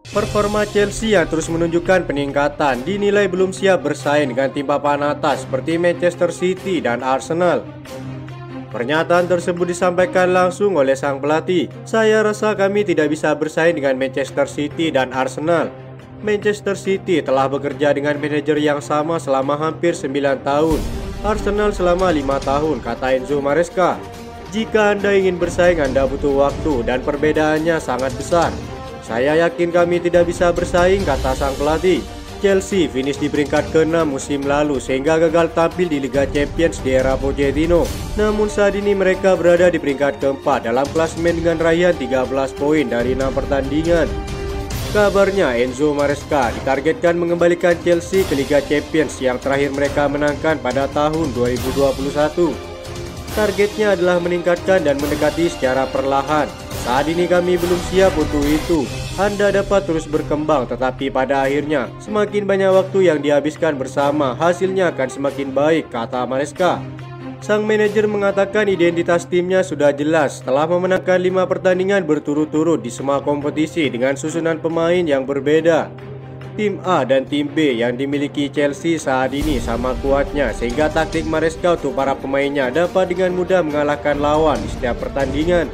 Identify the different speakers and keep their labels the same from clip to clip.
Speaker 1: Performa Chelsea yang terus menunjukkan peningkatan dinilai belum siap bersaing dengan tim papan atas seperti Manchester City dan Arsenal. Pernyataan tersebut disampaikan langsung oleh sang pelatih. "Saya rasa kami tidak bisa bersaing dengan Manchester City dan Arsenal. Manchester City telah bekerja dengan manajer yang sama selama hampir 9 tahun. Arsenal selama 5 tahun, kata Enzo Maresca. Jika Anda ingin bersaing, Anda butuh waktu dan perbedaannya sangat besar. Saya yakin kami tidak bisa bersaing, kata sang pelatih." Chelsea finish di peringkat ke-6 musim lalu sehingga gagal tampil di Liga Champions di era Pochettino. Namun saat ini mereka berada di peringkat ke-4 dalam klasemen dengan raihan 13 poin dari 6 pertandingan. Kabarnya Enzo Maresca ditargetkan mengembalikan Chelsea ke Liga Champions yang terakhir mereka menangkan pada tahun 2021. Targetnya adalah meningkatkan dan mendekati secara perlahan. "Saat ini kami belum siap untuk itu. Anda dapat terus berkembang, tetapi pada akhirnya semakin banyak waktu yang dihabiskan bersama, hasilnya akan semakin baik," kata Maresca. Sang manajer mengatakan identitas timnya sudah jelas setelah memenangkan 5 pertandingan berturut-turut di semua kompetisi dengan susunan pemain yang berbeda. Tim A dan tim B yang dimiliki Chelsea saat ini sama kuatnya sehingga taktik Maresca untuk para pemainnya dapat dengan mudah mengalahkan lawan di setiap pertandingan.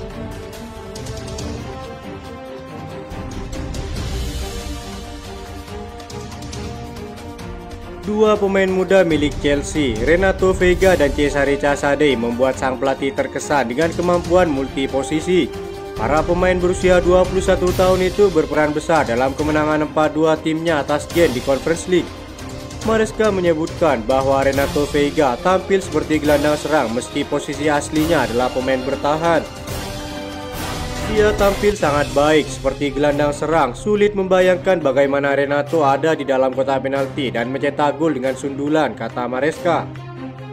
Speaker 1: Dua pemain muda milik Chelsea, Renato Veiga dan Cesare Casadei, membuat sang pelatih terkesan dengan kemampuan multi posisi. Para pemain berusia 21 tahun itu berperan besar dalam kemenangan 4-2 timnya atas Genk di Conference League. Maresca menyebutkan bahwa Renato Veiga tampil seperti gelandang serang meski posisi aslinya adalah pemain bertahan. "Dia tampil sangat baik seperti gelandang serang. Sulit membayangkan bagaimana Renato ada di dalam kotak penalti dan mencetak gol dengan sundulan," kata Maresca.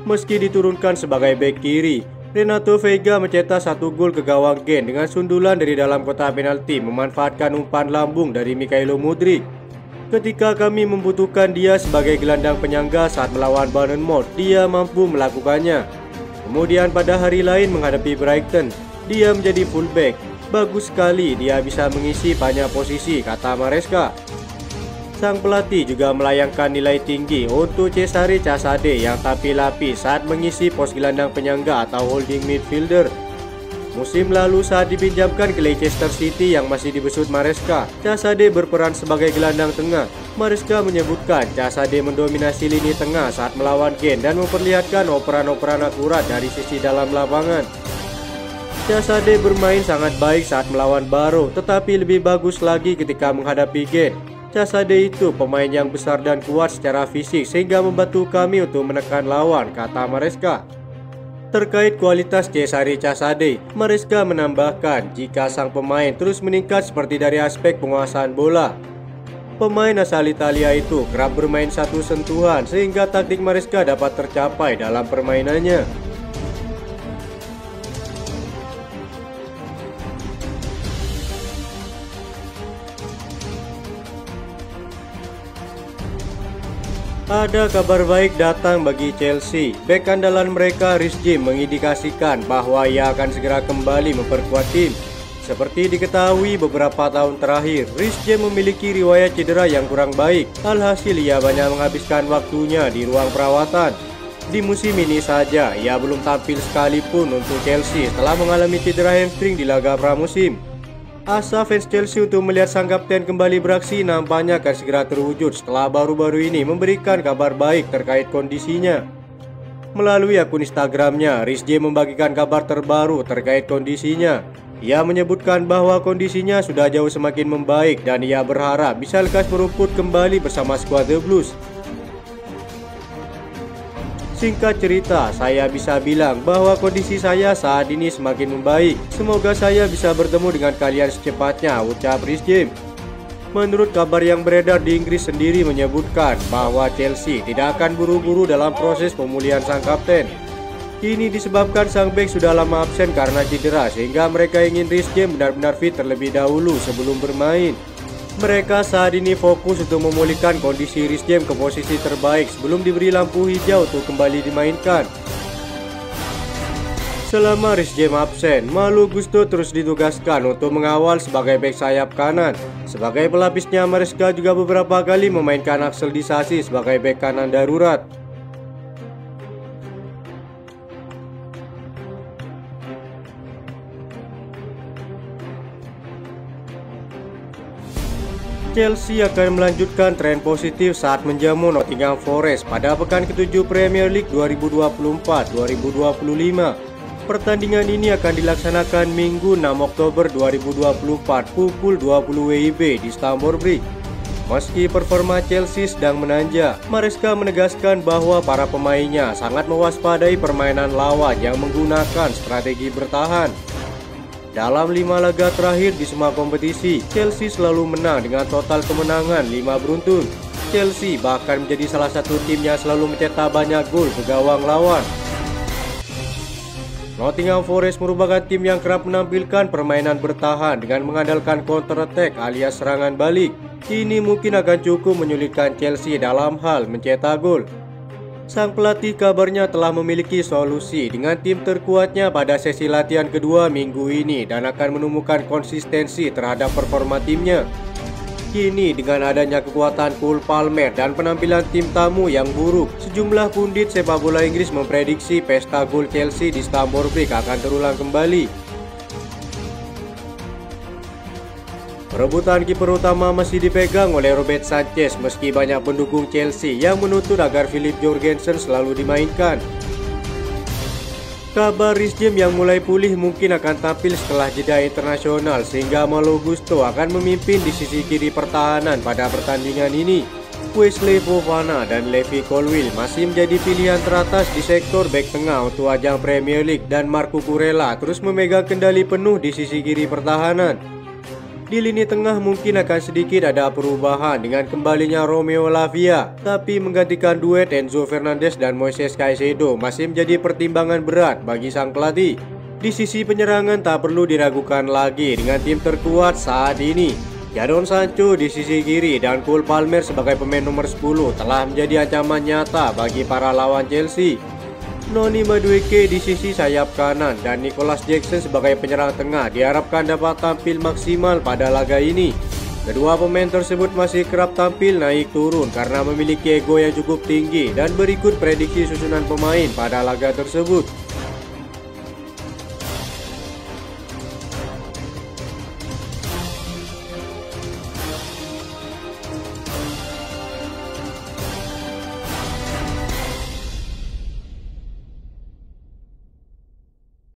Speaker 1: Meski diturunkan sebagai bek kiri, Renato Veiga mencetak 1 gol ke gawang Genk dengan sundulan dari dalam kotak penalti memanfaatkan umpan lambung dari Mikhailo Mudryk. "Ketika kami membutuhkan dia sebagai gelandang penyangga saat melawan Bournemouth, dia mampu melakukannya. Kemudian pada hari lain menghadapi Brighton, dia menjadi fullback. Bagus sekali, dia bisa mengisi banyak posisi," kata Maresca. Sang pelatih juga melayangkan nilai tinggi untuk Cesare Casadei yang tampil api saat mengisi pos gelandang penyangga atau holding midfielder. Musim lalu saat dipinjamkan ke Leicester City yang masih dibesut Maresca, Casadei berperan sebagai gelandang tengah. Maresca menyebutkan Casadei mendominasi lini tengah saat melawan Genk dan memperlihatkan operan-operan akurat dari sisi dalam lapangan. Casadei bermain sangat baik saat melawan Barrow, tetapi lebih bagus lagi ketika menghadapi Genk. "Casadei itu pemain yang besar dan kuat secara fisik sehingga membantu kami untuk menekan lawan," kata Maresca. Terkait kualitas Cesare Casadei, Maresca menambahkan jika sang pemain terus meningkat seperti dari aspek penguasaan bola. Pemain asal Italia itu kerap bermain satu sentuhan sehingga taktik Maresca dapat tercapai dalam permainannya. Ada kabar baik datang bagi Chelsea. Bek andalan mereka, Reece James, mengindikasikan bahwa ia akan segera kembali memperkuat tim. Seperti diketahui beberapa tahun terakhir, Reece James memiliki riwayat cedera yang kurang baik. Alhasil ia banyak menghabiskan waktunya di ruang perawatan. Di musim ini saja, ia belum tampil sekalipun untuk Chelsea setelah mengalami cedera hamstring di laga pramusim. Asa fans Chelsea untuk melihat sang kapten kembali beraksi nampaknya akan segera terwujud setelah baru-baru ini memberikan kabar baik terkait kondisinya. Melalui akun Instagramnya, Reece James membagikan kabar terbaru terkait kondisinya. Ia menyebutkan bahwa kondisinya sudah jauh semakin membaik dan ia berharap bisa lekas merumput kembali bersama skuad The Blues. "Singkat cerita, saya bisa bilang bahwa kondisi saya saat ini semakin membaik. Semoga saya bisa bertemu dengan kalian secepatnya," ucap Reece James. Menurut kabar yang beredar di Inggris sendiri menyebutkan bahwa Chelsea tidak akan buru-buru dalam proses pemulihan sang kapten. Ini disebabkan sang bek sudah lama absen karena cedera sehingga mereka ingin Reece James benar-benar fit terlebih dahulu sebelum bermain. Mereka saat ini fokus untuk memulihkan kondisi Reece James ke posisi terbaik sebelum diberi lampu hijau untuk kembali dimainkan. Selama Reece James absen, Malo Gusto terus ditugaskan untuk mengawal sebagai bek sayap kanan. Sebagai pelapisnya, Maresca juga beberapa kali memainkan Axel Disasi sebagai bek kanan darurat. Chelsea akan melanjutkan tren positif saat menjamu Nottingham Forest pada pekan ke-7 Premier League 2024-2025. Pertandingan ini akan dilaksanakan Minggu 6 Oktober 2024 pukul 20 WIB di Stamford Bridge. Meski performa Chelsea sedang menanjak, Maresca menegaskan bahwa para pemainnya sangat mewaspadai permainan lawan yang menggunakan strategi bertahan. Dalam 5 laga terakhir di semua kompetisi, Chelsea selalu menang dengan total kemenangan 5 beruntun. Chelsea bahkan menjadi salah satu tim yang selalu mencetak banyak gol ke gawang lawan. Nottingham Forest merupakan tim yang kerap menampilkan permainan bertahan dengan mengandalkan counter attack alias serangan balik. Ini mungkin akan cukup menyulitkan Chelsea dalam hal mencetak gol. Sang pelatih kabarnya telah memiliki solusi dengan tim terkuatnya pada sesi latihan kedua minggu ini dan akan menemukan konsistensi terhadap performa timnya. Kini dengan adanya kekuatan Cole Palmer dan penampilan tim tamu yang buruk, sejumlah pundit sepak bola Inggris memprediksi pesta gol Chelsea di Stamford Bridge akan terulang kembali. Perebutan kiper utama masih dipegang oleh Robert Sanchez meski banyak pendukung Chelsea yang menuntut agar Philip Jorgensen selalu dimainkan. Kabar Reece James yang mulai pulih mungkin akan tampil setelah jeda internasional sehingga Malo Gusto akan memimpin di sisi kiri pertahanan pada pertandingan ini. Wesley Fofana dan Levi Colwill masih menjadi pilihan teratas di sektor bek tengah untuk ajang Premier League dan Marco Kurela terus memegang kendali penuh di sisi kiri pertahanan. Di lini tengah mungkin akan sedikit ada perubahan dengan kembalinya Romeo Lavia, tapi menggantikan duet Enzo Fernandez dan Moises Caicedo masih menjadi pertimbangan berat bagi sang pelatih. Di sisi penyerangan tak perlu diragukan lagi dengan tim terkuat saat ini. Jadon Sancho di sisi kiri dan Cole Palmer sebagai pemain nomor 10 telah menjadi ancaman nyata bagi para lawan Chelsea. Noni Madueke di sisi sayap kanan dan Nicholas Jackson sebagai penyerang tengah diharapkan dapat tampil maksimal pada laga ini. Kedua pemain tersebut masih kerap tampil naik turun karena memiliki ego yang cukup tinggi dan berikut prediksi susunan pemain pada laga tersebut.